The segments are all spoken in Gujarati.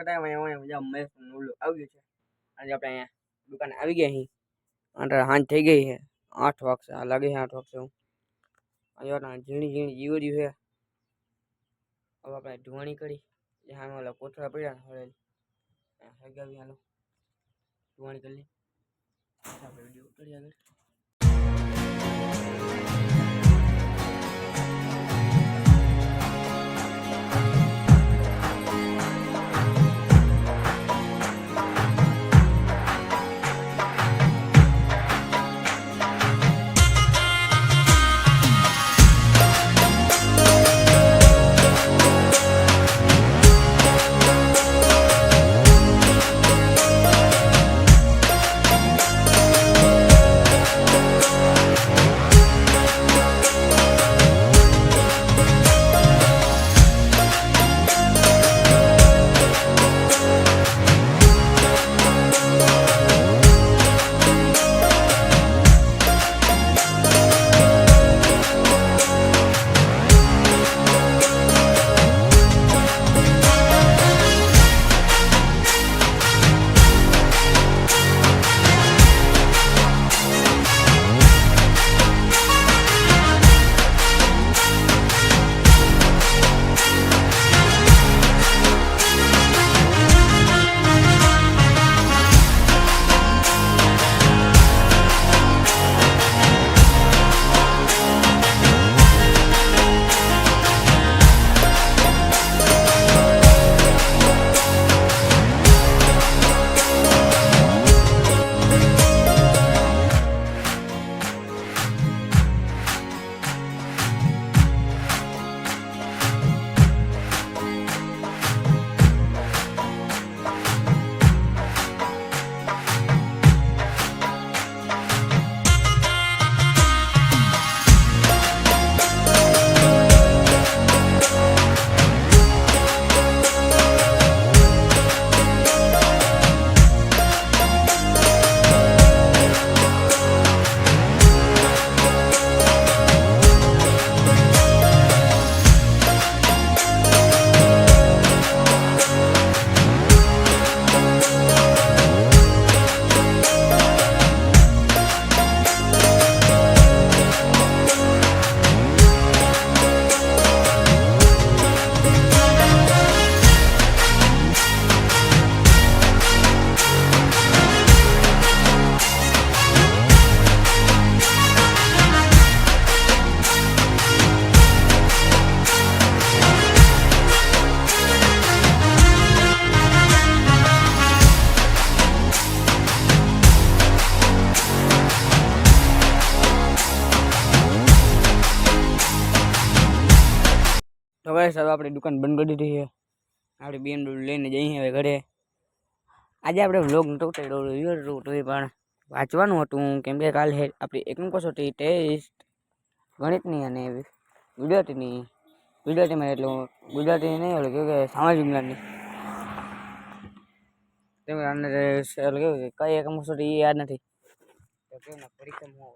ટાઈમ અહીંયા મજા મસ્ત ઓલું આવ્યું છે. આજે આપણે અહીંયા દુકાને આવી ગયા અહીં અને હાંજ થઈ ગઈ છે 8 વાગશે આ લાગે છે 8 વાગશે હું અહીંયા ઝીણી ઝીણી જીવડી છે. હવે આપણે ધુવાણી કરી જ્યાં ઓલા કોથળા પડ્યા હળેલ સગાવી હાલો ધુવાણી કરી આપણે વિડીયો ઉતારી આગળ. તો ભાઈ સાહેબ આપણી દુકાન બંધ કરી દીધી છે. આપણે BMW લઈને જઈએ હવે ઘરે. આજે આપણે વ્લોગ નહોતો ઉતાર્યો તો પણ વાંચવાનું હતું કેમ કે કાલે આપણી એકમ કસોટી ટેસ્ટ ગણિતની અને ગુજરાતીમાં એટલું ગુજરાતી નહીં ઓલું કે સામાજિક જ્ઞાનની તેમાં આને કેવું કે કઈ એકમ કસોટી યાદ નથી તો કેવું પરીક્ષા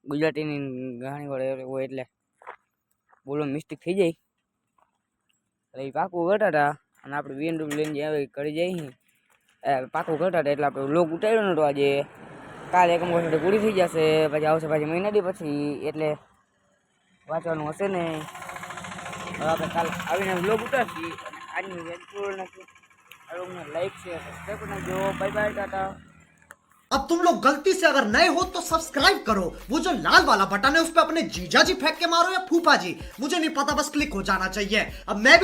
ગુજરાતીની ઘણી વાર હોય એટલે બોલો મિસ્ટેક થઈ જાય એટલે એ પાકું કરતા હતા અને આપણે BMW લઈને આવે કરી જઈએ પાકું કરતા હતા એટલે આપણે લોક ઉતાર્યો નતો આજે. કાલે એકમ કસોટી પૂરી થઈ જશે પછી આવશે પાછી મહિના દી પછી એટલે વાંચવાનું હશે ને. હવે આપણે કાલે આવીને લોક ઉતારશી અને આજની પૂર્ણ નાખી લાઈક શેર સબસ્ક્રાઈબ કરી નાખજો. Bye bye Tata. अब तुम लोग गलती से अगर नए हो तो सब्सक्राइब करो, वो जो लाल वाला बटन है उस पर अपने जीजा जी फेंक के मारो या फूफा जी, मुझे नहीं पता, बस क्लिक हो जाना चाहिए. अब मैं भी